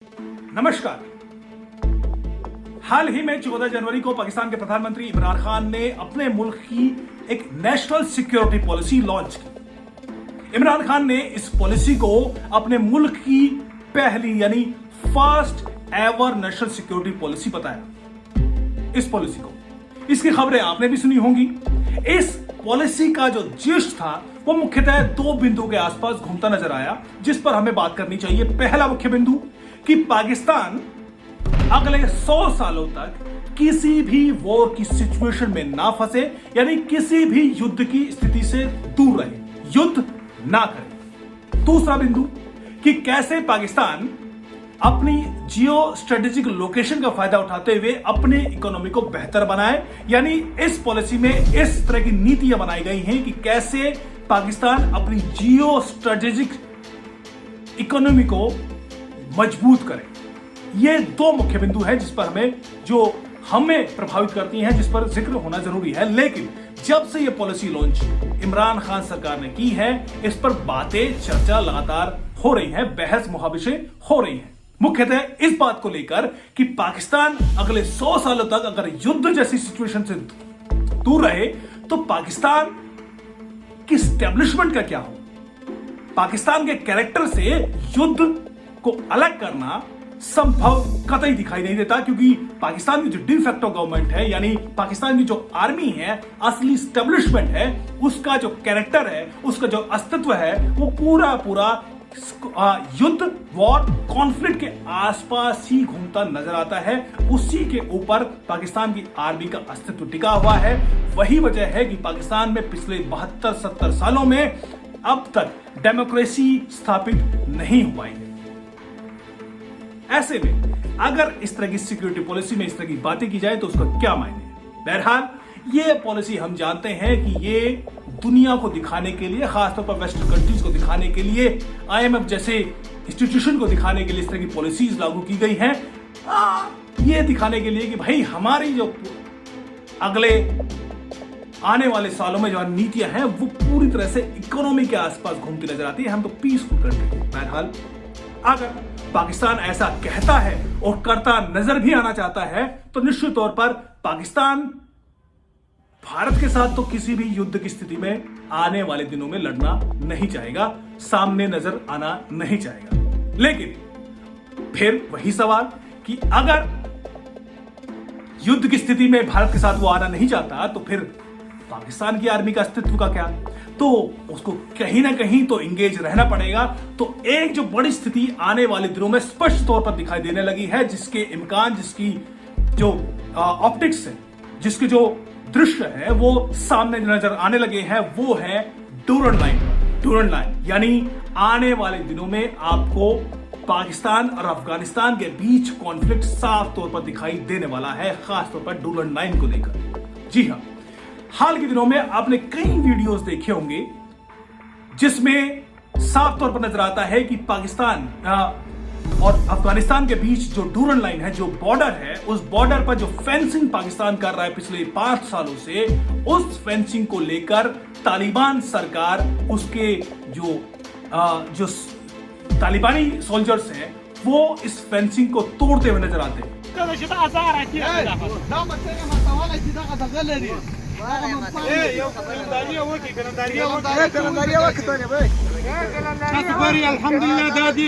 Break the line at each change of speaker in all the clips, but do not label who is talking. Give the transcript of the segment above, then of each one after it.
नमस्कार। हाल ही में 14 जनवरी को पाकिस्तान के प्रधानमंत्री इमरान खान ने अपने मुल्क की एक नेशनल सिक्योरिटी पॉलिसी लॉन्च की। इमरान खान ने इस पॉलिसी को अपने मुल्क की पहली यानी first ever national security policy बताया। इस पॉलिसी को, इसकी खबरें आपने भी सुनी होंगी। इस पॉलिसी का जो जिस्ट था वो मुख्यतः दो बिंदु के आसपास घूमता नजर आया, जिस पर हमें बात करनी चाहिए। पहला मुख्य बिंदु कि पाकिस्तान अगले 100 सालों तक किसी भी वॉर की सिचुएशन में ना फंसे, यानी किसी भी युद्ध की स्थिति से दूर रहे, युद्ध ना करे। दूसरा बिंदु कि कैसे पाकिस्तान अपनी जियो स्ट्रेटेजिक लोकेशन का फायदा उठाते हुए अपने इकोनॉमी को बेहतर बनाए। यानी इस पॉलिसी में इस तरह की नीतियां बनाई गई हैं कि कैसे पाकिस्तान अपनी जियो स्ट्रेटेजिक इकोनॉमी को मजबूत करे। ये दो मुख्य बिंदु हैं जिस पर हमें प्रभावित करती हैं, जिस पर जिक्र होना जरूरी है। लेकिन जब से ये पॉलिसी लॉन्च इमरान खान सरकार ने की है, इस पर बातें चर्चा लगातार हो रही है, बहस मुहाविशे हो रही है, मुख्यतः इस बात को लेकर कि पाकिस्तान अगले 100 सालों तक अगर युद्ध जैसी सिचुएशन से दूर रहे तो पाकिस्तान की स्टैब्लिशमेंट का क्या हो। पाकिस्तान के कैरेक्टर से युद्ध को अलग करना संभव कतई दिखाई नहीं देता, क्योंकि पाकिस्तान की जो डी फैक्टो गवर्नमेंट है, यानी पाकिस्तान की जो आर्मी है, असली स्टैब्लिशमेंट है, उसका जो कैरेक्टर है, उसका जो अस्तित्व है, वो पूरा युद्ध, वॉर, कॉन्फ्लिक्ट के आसपास ही घूमता नजर आता है। उसी के ऊपर पाकिस्तान की आर्मी का अस्तित्व टिका हुआ है। वही वजह है कि पाकिस्तान में पिछले 72-70 सालों में अब तक डेमोक्रेसी स्थापित नहीं हो पाई है। ऐसे में अगर इस तरह की सिक्योरिटी पॉलिसी में इस तरह की बातें की जाए तो उसका क्या मायने है। बहरहाल ये पॉलिसी हम जानते हैं कि ये दुनिया को दिखाने के लिए, खासतौर पर वेस्टर्न कंट्रीज को दिखाने के लिए, IMF जैसे इंस्टीट्यूशन को दिखाने के लिए इस तरह की पॉलिसीज लागू की गई हैं। ये दिखाने के लिए कि भाई हमारी जो अगले आने वाले सालों में जो नीतियां हैं वो पूरी तरह से इकोनॉमी के आसपास घूमती नजर आती है। हम तो पीसफुल कंट्री हैं। बहरहाल अगर पाकिस्तान ऐसा कहता है और करता नजर भी आना चाहता है तो निश्चित तौर पर पाकिस्तान भारत के साथ तो किसी भी युद्ध की स्थिति में आने वाले दिनों में लड़ना नहीं चाहेगा, सामने नजर आना नहीं चाहेगा। लेकिन फिर वही सवाल कि अगर युद्ध की स्थिति में भारत के साथ वो आना नहीं चाहता तो फिर पाकिस्तान की आर्मी का अस्तित्व का क्या, तो उसको कहीं ना कहीं तो इंगेज रहना पड़ेगा। तो एक जो बड़ी स्थिति आने वाले दिनों में स्पष्ट तौर पर दिखाई देने लगी है, जिसके इम्कान, जिसकी जो ऑप्टिक्स है, जिसके जो दृश्य है वो सामने नजर आने लगे हैं, वो है डूरन लाइन। यानी आने वाले दिनों में आपको पाकिस्तान और अफगानिस्तान के बीच कॉन्फ्लिक्ट साफ तौर पर दिखाई देने वाला है, खासतौर पर डूरन लाइन को लेकर। जी हाँ, हाल के दिनों में आपने कई वीडियोस देखे होंगे जिसमें साफ तौर पर नजर आता है कि पाकिस्तान और अफगानिस्तान के बीच जो डूरन लाइन है, जो बॉर्डर है, उस बॉर्डर पर जो फेंसिंग पाकिस्तान कर रहा है पिछले 5 सालों से, उस फेंसिंग को लेकर तालिबान सरकार, उसके जो तालिबानी सोल्जर्स हैं, वो इस फेंसिंग को तोड़ते हुए नजर आते हैं।
अल्हम्दुलिल्लाह दादी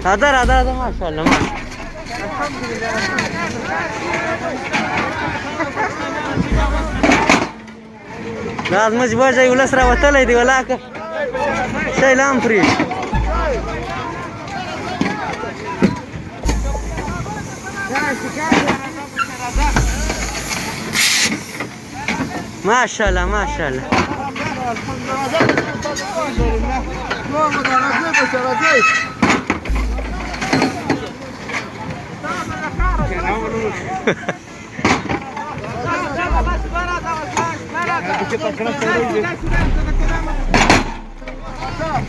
राधा राधा राधा माशाल्लाह आज मजबूर जाई उलस राव तले दिवला का शैलाम फ्री माशाल्लाह माशाल्लाह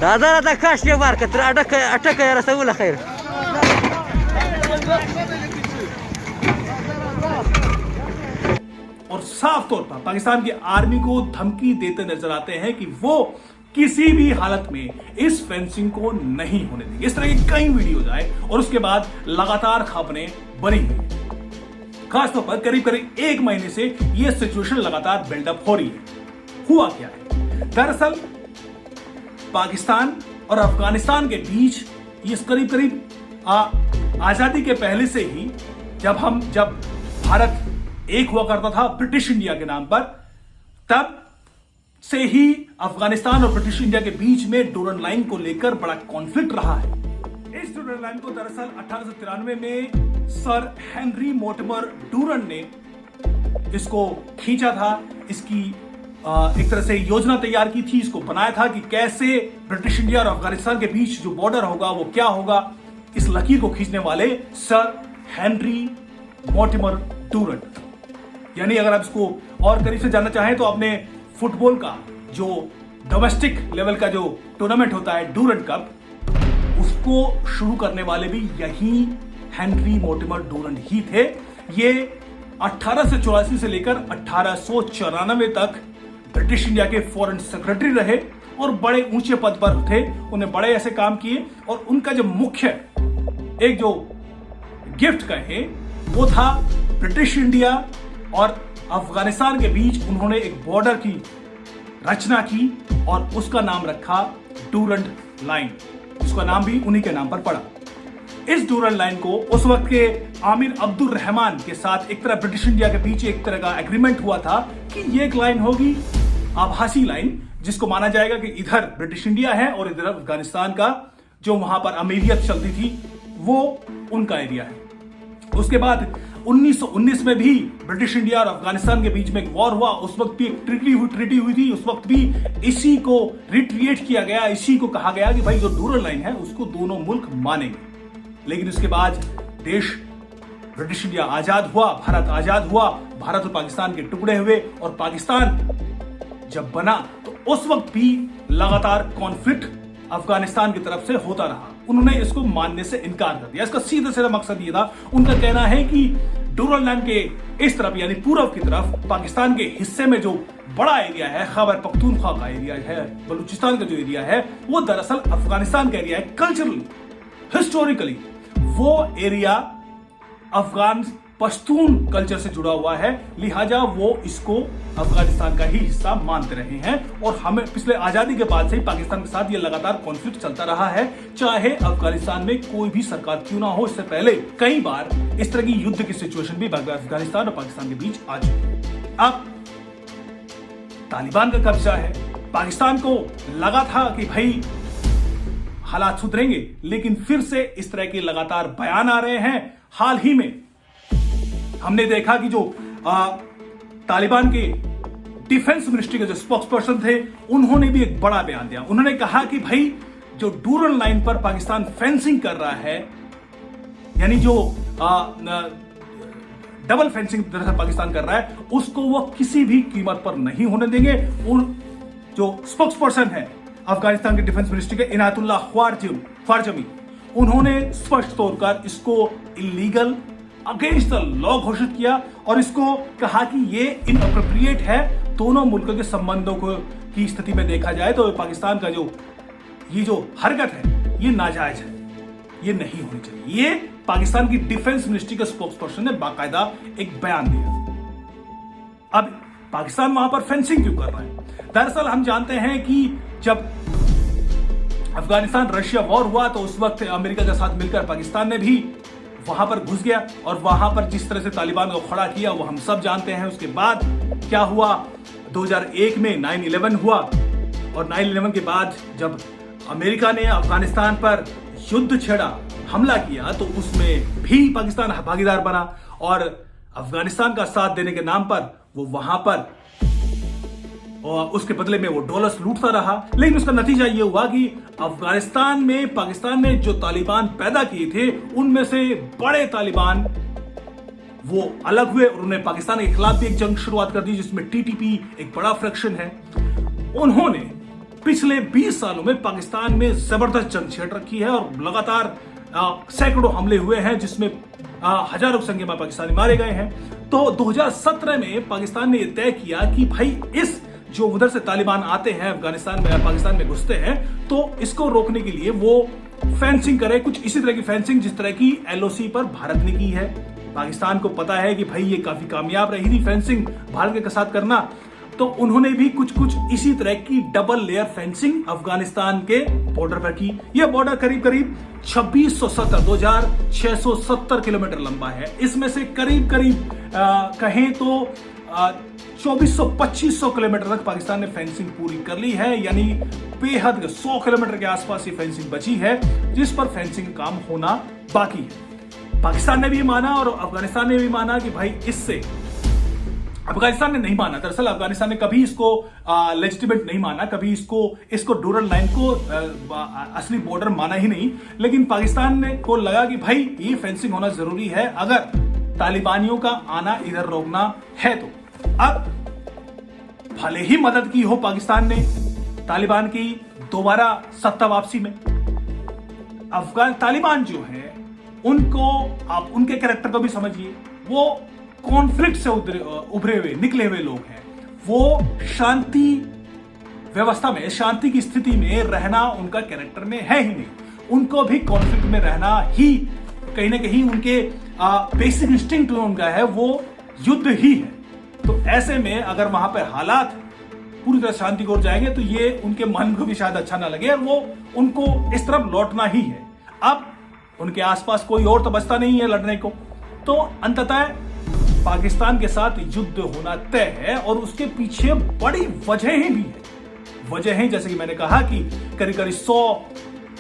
राधा राधा काश ले बार कतर अटक अटक यार रसूल खैर
और साफ तौर पर पाकिस्तान की आर्मी को धमकी देते नजर आते हैं कि वो किसी भी हालत में इस फेंसिंग को नहीं होने देंगे। इस तरह की कई वीडियोज आए और उसके बाद लगातार खबरें बनी हुई, खासतौर पर करीब करीब एक महीने से यह सिचुएशन लगातार बिल्डअप हो रही है। हुआ क्या है, दरअसल पाकिस्तान और अफगानिस्तान के बीच ये करीब करीब आजादी के पहले से ही जब भारत एक हुआ करता था ब्रिटिश इंडिया के नाम पर, तब से ही अफगानिस्तान और ब्रिटिश इंडिया के बीच में डूरन लाइन को लेकर बड़ा कॉन्फ्लिक्ट रहा है। इस डूरन लाइन को दरअसल 1893 में सर हेनरी मोर्टिमर डूरन ने इसको खींचा था। इसकी एक तरह से योजना तैयार की थी, इसको बनाया था कि कैसे ब्रिटिश इंडिया और अफगानिस्तान के बीच जो बॉर्डर होगा वो क्या होगा। इस लकीर को खींचने वाले सर हेनरी मोर्टिमर डूरन। यानी अगर आप इसको और करीब से जानना चाहें तो आपने फुटबॉल का जो डोमेस्टिक लेवल का जो टूर्नामेंट होता है डूरन कप, उसको शुरू करने वाले भी यही हेनरी मोर्टिमर डूरन ही थे। ये 1884 से लेकर 1894 तक ब्रिटिश इंडिया के फॉरेन सेक्रेटरी रहे और बड़े ऊंचे पद पर थे। उन्हें बड़े ऐसे काम किए और उनका जो मुख्य एक जो गिफ्ट कहे वो था ब्रिटिश इंडिया और अफगानिस्तान के बीच उन्होंने एक बॉर्डर की रचना की और उसका नाम रखा डूरन लाइन। उसका नाम भी उन्हीं के नाम पर पड़ा। इस डूरन लाइन को उस वक्त के आमिर अब्दुल रहमान के साथ एक तरह ब्रिटिश इंडिया के बीच एक तरह का एग्रीमेंट हुआ था कि ये एक लाइन होगी आभासी लाइन, जिसको माना जाएगा कि इधर ब्रिटिश इंडिया है और इधर अफगानिस्तान का जो वहां पर अमीरियत चलती थी वो उनका एरिया है। उसके बाद 1919 में भी ब्रिटिश इंडिया और अफगानिस्तान के बीच में एक वॉर हुआ। उस वक्त भी एक ट्रीटी हुई थी। उस वक्त भी इसी को रिट्रिएट किया गया, इसी को कहा गया कि भाई जो डूरन लाइन है उसको दोनों मुल्क मानेंगे। लेकिन उसके बाद देश ब्रिटिश इंडिया आजाद हुआ, भारत आजाद हुआ, भारत और पाकिस्तान के टुकड़े हुए और पाकिस्तान जब बना तो उस वक्त भी लगातार कॉन्फ्लिक्ट अफगानिस्तान की तरफ से होता रहा। उन्होंने इसको मानने से इनकार कर दिया। इसका सीधा सीधा मकसद ये था, उनका कहना है कि डूरन लाइन के इस तरफ यानी पूर्व की तरफ पाकिस्तान के हिस्से में जो बड़ा एरिया है, खैबर पख्तूनख्वा का एरिया है, बलूचिस्तान का जो एरिया है, वो दरअसल अफगानिस्तान का एरिया है। कल्चरली हिस्टोरिकली वो एरिया अफगान पश्तून कल्चर से जुड़ा हुआ है, लिहाजा वो इसको अफगानिस्तान का ही हिस्सा मानते रहे हैं। और हमें पिछले आजादी के बाद से ही पाकिस्तान के साथ ये लगातार कॉन्फ्लिक्ट चलता रहा है, चाहे अफगानिस्तान में कोई भी सरकार क्यों ना हो। इससे पहले कई बार इस तरह की युद्ध की सिचुएशन भी अफगानिस्तान और पाकिस्तान के बीच आ चुकी है। अब तालिबान का कब्जा है, पाकिस्तान को लगा था कि भाई हालात सुधरेंगे, लेकिन फिर से इस तरह के लगातार बयान आ रहे हैं। हाल ही में हमने देखा कि जो तालिबान के डिफेंस मिनिस्ट्री के जो स्पोक्स पर्सन थे उन्होंने भी एक बड़ा बयान दिया। उन्होंने कहा कि भाई जो डूरन लाइन पर पाकिस्तान फेंसिंग कर रहा है, यानी जो डबल फेंसिंग दरअसल पाकिस्तान कर रहा है, उसको वो किसी भी कीमत पर नहीं होने देंगे। और जो स्पोक्स पर्सन है अफगानिस्तान के डिफेंस मिनिस्ट्री के इनायतुल्लाह ख्वारजमी, उन्होंने स्पष्ट तौर पर इसको इलीगल अगेंस्ट द लॉ घोषित किया और इसको कहा कि ये इनअप्रोप्रिएट है। दोनों मुल्कों के संबंधों को की स्थिति में देखा जाए तो पाकिस्तान का जो हरकत है ये नाजायज है, ये नहीं होनी चाहिए। ये पाकिस्तान की डिफेंस मिनिस्ट्री के स्पोक्स पर्सन ने बाकायदा एक बयान दिया। अब पाकिस्तान वहां पर फेंसिंग क्यों कर रहा है? दरअसल हम जानते हैं कि जब अफगानिस्तान रशिया वॉर हुआ तो उस वक्त अमेरिका के साथ मिलकर पाकिस्तान ने भी वहां पर घुस गया और वहां पर जिस तरह से तालिबान को खड़ा किया वो हम सब जानते हैं। उसके बाद क्या हुआ, 2001 में 9/11 हुआ और 9/11 के बाद जब अमेरिका ने अफगानिस्तान पर युद्ध छेड़ा, हमला किया, तो उसमें भी पाकिस्तान भागीदार बना और अफगानिस्तान का साथ देने के नाम पर वो वहां पर और उसके बदले में वो डॉलर्स लूटता रहा। लेकिन उसका नतीजा ये हुआ कि अफगानिस्तान में पाकिस्तान ने जो तालिबान पैदा किए थे उनमें से बड़े तालिबान वो अलग हुए और उन्होंने पाकिस्तान के खिलाफ भी एक जंग शुरुआत कर दी जिसमें टीटीपी एक बड़ा फ्रैक्शन है। उन्होंने पिछले 20 सालों में पाकिस्तान में जबरदस्त जंग छेड़ रखी है और लगातार सैकड़ों हमले हुए हैं जिसमें हजारों की संख्या में पाकिस्तानी मारे गए हैं। तो 2017 में पाकिस्तान ने यह तय किया कि भाई इस जो उधर से तालिबान आते हैं अफगानिस्तान में पाकिस्तान में घुसते हैं तो इसको रोकने के लिए वो फेंसिंग करे, कुछ इसी तरह की फेंसिंग जिस तरह की एलओसी पर भारत ने की है। पाकिस्तान को पता है कि भाई ये काफी कामयाब रही थी फेंसिंग भारत के साथ करना, तो उन्होंने भी कुछ इसी तरह की डबल लेयर फेंसिंग अफगानिस्तान के बॉर्डर पर की। यह बॉर्डर करीब 2670 किलोमीटर लंबा है। इसमें से करीब कहें तो 2400-2500 किलोमीटर तक पाकिस्तान ने फेंसिंग पूरी कर ली है, यानी बेहद 100 किलोमीटर के आसपास ये फेंसिंग बची है जिस पर फेंसिंग काम होना बाकी है। पाकिस्तान ने भी माना और अफगानिस्तान ने भी माना कि भाई इससे अफगानिस्तान ने नहीं माना। दरअसल अफगानिस्तान ने कभी इसको लेजिटिमेट नहीं माना, कभी इसको डूरल लाइन को असली बॉर्डर माना ही नहीं। लेकिन पाकिस्तान ने को लगा कि भाई ये फेंसिंग होना जरूरी है अगर तालिबानियों का आना इधर रोकना है तो। अब भले ही मदद की हो पाकिस्तान ने तालिबान की दोबारा सत्ता वापसी में, अफगान तालिबान जो है उनको आप उनके कैरेक्टर को भी समझिए, वो कॉन्फ्लिक्ट से उभरे हुए निकले हुए लोग हैं। वो शांति व्यवस्था में, शांति की स्थिति में रहना उनका कैरेक्टर में है ही नहीं। उनको भी कॉन्फ्लिक्ट में रहना ही कहीं ना कहीं उनके बेसिक इंस्टिंक्ट उनका है, वो युद्ध ही है। तो ऐसे में अगर वहां पर हालात पूरी तरह शांति की ओर जाएंगे तो ये उनके मन को भी शायद अच्छा ना लगे और वो उनको इस तरफ लौटना ही है। अब उनके आसपास कोई और तो बचता नहीं है लड़ने को, तो अंततः पाकिस्तान के साथ युद्ध होना तय है और उसके पीछे बड़ी वजहें भी है। वजहें जैसे कि मैंने कहा कि करीब 100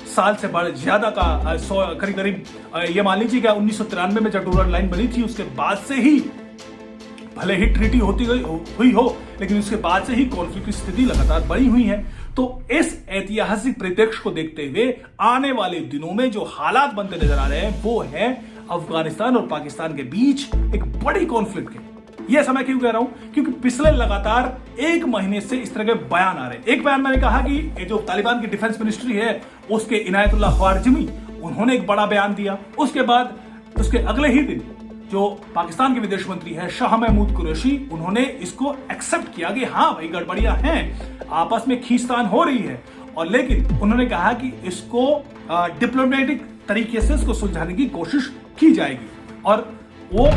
साल से बड़े ज्यादा का करीब ये मान लीजिए 1993 में जब डूरल लाइन बनी थी उसके बाद से ही, भले ही ट्रीटी हुई हो लेकिन उसके बाद से ही कॉन्फ्लिक्ट की स्थिति लगातार बनी हुई है। तो इस ऐतिहासिक परिप्रेक्ष्य को देखते हुए आने वाले दिनों में जो हालात बनते नजर आ रहे हैं वो है अफगानिस्तान और पाकिस्तान के बीच एक बड़ी कॉन्फ्लिक्ट है। यह समय क्यों कह रहा हूं, क्योंकि पिछले लगातार 1 महीने से इस तरह के बयान आ रहे हैं। एक बयान मैंने कहा कि ये जो तालिबान की डिफेंस मिनिस्ट्री है उसके इनायतुल्लाह ख्वारिज़मी, उन्होंने एक बड़ा बयान दिया। उसके बाद उसके अगले ही दिन जो पाकिस्तान के विदेश मंत्री है शाह महमूद कुरैशी, उन्होंने इसको एक्सेप्ट किया कि हाँ भाई गड़बड़ियां हैं, आपस में खींचतान हो रही है, और लेकिन उन्होंने कहा कि इसको डिप्लोमेटिक तरीके से इसको सुलझाने की कोशिश की जाएगी। और वो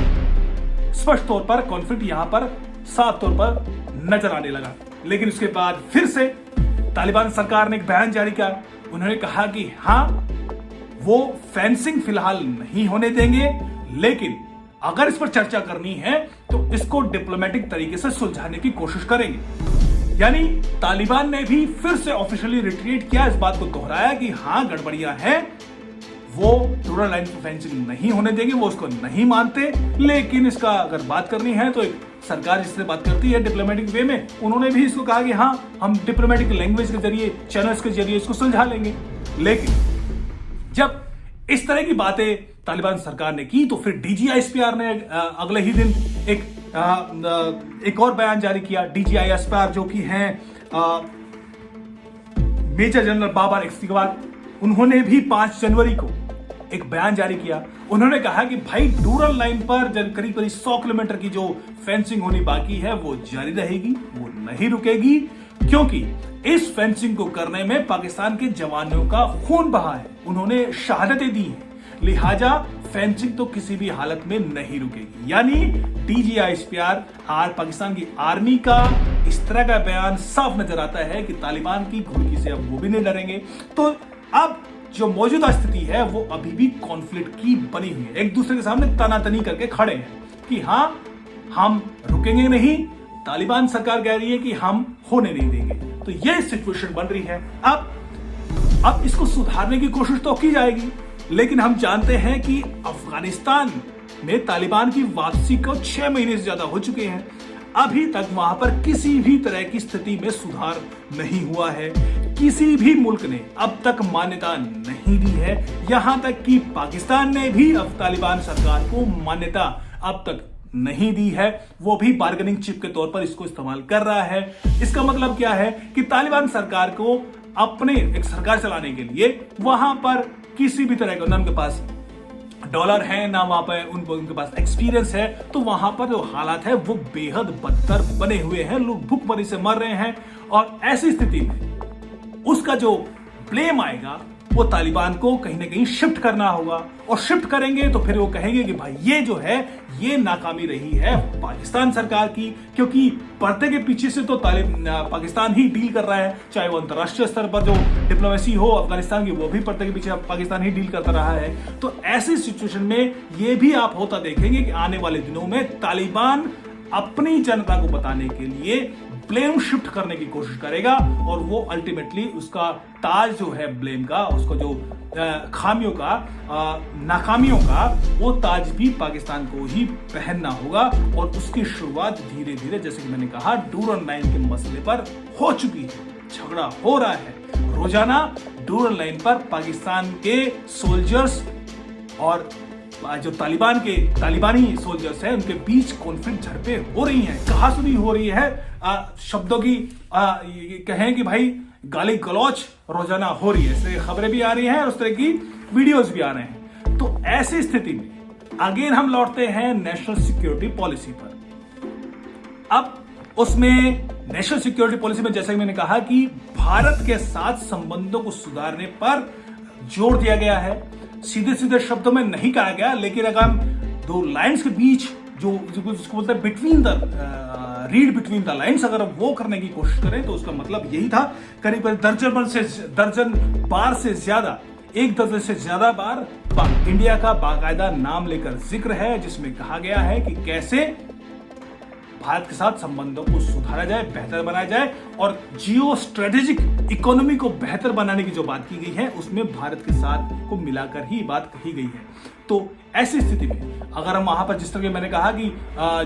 स्पष्ट तौर पर कॉन्फ्लिक्ट यहां पर साफ तौर पर नजर आने लगा। लेकिन उसके बाद फिर से तालिबान सरकार ने एक बयान जारी किया। उन्होंने कहा कि हाँ वो फेंसिंग फिलहाल नहीं होने देंगे, लेकिन अगर इस पर चर्चा करनी है तो इसको डिप्लोमेटिक तरीके से सुलझाने की कोशिश करेंगे। यानी तालिबान ने भी फिर से ऑफिशियली रिट्रीट किया, इस बात को दोहराया कि हाँ गड़बड़ियां हैं, वो डूरल लाइन पर फेंसिंग नहीं होने देंगे, वो उसको नहीं मानते। लेकिन इसका अगर बात करनी है तो एक सरकार जिससे बात करती है डिप्लोमेटिक वे में, उन्होंने भी इसको कहा कि हाँ हम डिप्लोमेटिक लैंग्वेज के जरिए, चैनल्स के जरिए इसको सुलझा लेंगे। लेकिन जब इस तरह की बातें तालिबान सरकार ने की तो फिर DGISPR ने अगले ही दिन एक और बयान जारी किया। DGISPR जो कि हैं मेजर जनरल बाबर इफ्तिख्वार, उन्होंने भी 5 जनवरी को एक बयान जारी किया। उन्होंने कहा कि भाई डूरल लाइन पर करीब 100 किलोमीटर की जो फेंसिंग होनी बाकी है वो जारी रहेगी, वो नहीं रुकेगी, क्योंकि इस फेंसिंग को करने में पाकिस्तान के जवानों का खून बहा है, उन्होंने शहादतें दी हैं। लिहाजा फेंसिंग तो किसी भी हालत में नहीं रुकेगी। यानी DGISPR पाकिस्तान की आर्मी का इस तरह का बयान साफ नजर आता है कि तालिबान की घुड़की से अब वो भी नहीं डरेंगे। तो अब जो मौजूदा स्थिति है वो अभी भी कॉन्फ्लिक्ट की बनी हुई है, एक दूसरे के सामने तनातनी करके खड़े हैं कि हाँ हम रुकेंगे नहीं, तालिबान सरकार कह रही है कि हम होने नहीं देंगे। तो ये सिचुएशन बन रही है। अब इसको सुधारने की कोशिश तो की जाएगी, लेकिन हम जानते हैं कि अफगानिस्तान में तालिबान की वापसी को 6 महीने से ज्यादा हो चुके हैं, अभी तक वहां पर किसी भी तरह की स्थिति में सुधार नहीं हुआ है। किसी भी मुल्क ने अब तक मान्यता नहीं दी है, यहां तक कि पाकिस्तान ने भी अब तालिबान सरकार को मान्यता अब तक नहीं दी है, वो भी बार्गेनिंग चिप के तौर पर इसको इस्तेमाल कर रहा है। इसका मतलब क्या है कि तालिबान सरकार को अपने एक सरकार चलाने के लिए वहां पर किसी भी तरह का, ना उनके पास डॉलर है ना वहां पर उनके पास एक्सपीरियंस है, तो वहां पर जो हालात है वो बेहद बदतर बने हुए हैं। लोग भूखमरी से मर रहे हैं और ऐसी स्थिति में उसका जो ब्लेम आएगा वो तालिबान को कहीं ना कहीं शिफ्ट करना होगा, और शिफ्ट करेंगे तो फिर वो कहेंगे कि भाई ये जो है ये नाकामी रही है पाकिस्तान सरकार की, क्योंकि पर्दे के पीछे से तो पाकिस्तान ही डील कर रहा है, चाहे वो अंतर्राष्ट्रीय स्तर पर जो डिप्लोमेसी हो अफगानिस्तान की वो भी पर्दे के पीछे पाकिस्तान ही डील करता रहा है। तो ऐसी सिचुएशन में ये भी आप होता देखेंगे कि आने वाले दिनों में तालिबान अपनी जनता को बताने के लिए ब्लेम शिफ्ट करने की कोशिश करेगा, और वो अल्टीमेटली उसका ताज जो है ब्लेम का, उसको जो खामियों का, नाकामियों का, वो ताज भी पाकिस्तान को ही पहनना होगा। और उसकी शुरुआत धीरे धीरे, जैसे कि मैंने कहा, डूरन लाइन के मसले पर हो चुकी है। झगड़ा हो रहा है रोजाना डूरन लाइन पर, पाकिस्तान के सोल्जर्स और जो तालिबानी सोल्जर्स हैं उनके बीच कॉन्फ्लिक्ट, झड़पें हो रही हैं, कहासुनी हो रही है, शब्दों की कहें कि भाई गाली गलौच रोजाना हो रही है। इससे खबरें भी आ रही हैं और उस तरह की वीडियोस भी आ रहे हैं। तो ऐसी स्थिति में अगेन हम लौटते हैं नेशनल सिक्योरिटी पॉलिसी पर। अब उसमें नेशनल सिक्योरिटी पॉलिसी में जैसा कि मैंने कहा कि भारत के साथ संबंधों को सुधारने पर जोर दिया गया है। सीधे सीधे शब्दों में नहीं कहा गया, लेकिन अगर हम दो लाइंस के बीच जो जिसको बोलते हैं रीड बिटवीन द लाइंस, अगर वो करने की कोशिश करें तो उसका मतलब यही था। करीब दर्जन बार से ज्यादा, 1 दर्जन से ज्यादा बार इंडिया का बाकायदा नाम लेकर जिक्र है, जिसमें कहा गया है कि कैसे भारत के साथ संबंधों को सुधारा जाए, बेहतर बनाया जाए, और जियो स्ट्रेटेजिक इकोनॉमी को बेहतर बनाने की जो बात की गई है उसमें भारत के साथ को मिलाकर ही बात कही गई है। तो ऐसी स्थिति में अगर हम वहां पर, जिस तरह मैंने कहा कि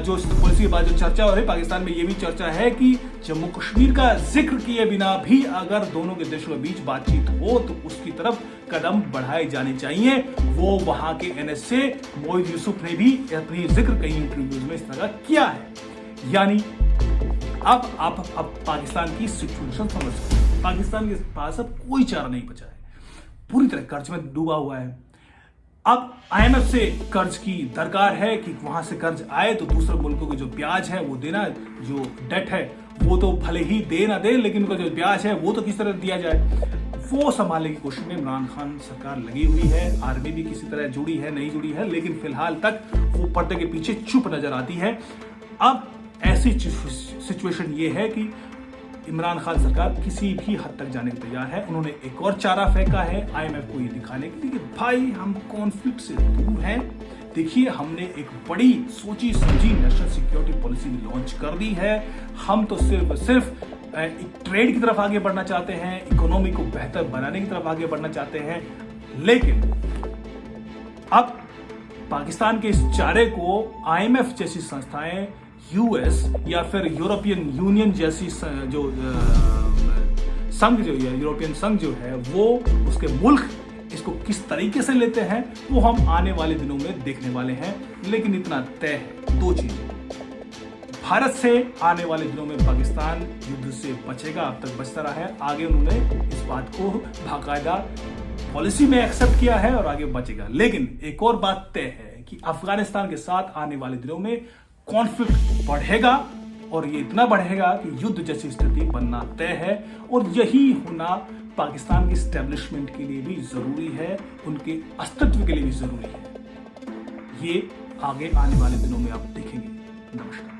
जो पॉलिसी के बाद जो चर्चा हो रही है पाकिस्तान में, ये भी चर्चा है कि जम्मू कश्मीर का जिक्र किए बिना भी अगर दोनों के देशों के बीच बातचीत हो तो उसकी तरफ कदम बढ़ाए जाने चाहिए। वो वहां के NSA मोईद यूसुफ ने भी अपनी जिक्र कई इंटरव्यूज में इस तरह किया है। यानी अब आप पाकिस्तान की सिचुएशन समझ सकते हैं। पाकिस्तान के पास अब कोई चारा नहीं बचा है, पूरी तरह कर्ज में डूबा हुआ है। अब IMF से कर्ज की दरकार है कि वहां से कर्ज आए तो दूसरे मुल्कों के जो ब्याज है वो देना, जो डेट है वो तो भले ही दे ना दे, लेकिन उनका जो ब्याज है वो तो किस तरह दिया जाए, वो संभालने की कोशिश में इमरान खान सरकार लगी हुई है। आर्मी भी किसी तरह जुड़ी है, नहीं जुड़ी है, लेकिन फिलहाल तक वो पर्दे के पीछे चुप नजर आती है। अब ऐसी सिचुएशन ये है कि इमरान खान सरकार किसी भी हद तक जाने को तैयार है। उन्होंने एक और चारा फेंका है IMF को ये दिखाने के लिए कि भाई हम कॉन्फ्लिक्ट से दूर हैं। देखिए, हमने एक बड़ी सोची समझी नेशनल सिक्योरिटी पॉलिसी लॉन्च कर दी है। हम तो सिर्फ ट्रेड की तरफ आगे बढ़ना चाहते हैं, इकोनॉमी को बेहतर बनाने की तरफ आगे बढ़ना चाहते हैं, लेकिन अब पाकिस्तान के इस चारे को IMF जैसी संस्थाएं, US या फिर यूरोपियन यूनियन जैसी जो संघ जो है, यूरोपियन संघ जो है, वो उसके मुल्क इसको किस तरीके से लेते हैं वो हम आने वाले दिनों में देखने वाले हैं। लेकिन इतना तय है, 2 चीजें, भारत से आने वाले दिनों में पाकिस्तान युद्ध से बचेगा, अब तक बचता रहा है। आगे उन्होंने इस बात को बाकायदा पॉलिसी में एक्सेप्ट किया है और आगे बचेगा। लेकिन एक और बात तय है कि अफगानिस्तान के साथ आने वाले दिनों में कॉन्फ्लिक्ट बढ़ेगा, और ये इतना बढ़ेगा कि युद्ध जैसी स्थिति बनना तय है। और यही होना पाकिस्तान की एस्टेब्लिशमेंट के लिए भी जरूरी है, उनके अस्तित्व के लिए भी जरूरी है। ये आगे आने वाले दिनों में आप देखेंगे। नमस्कार।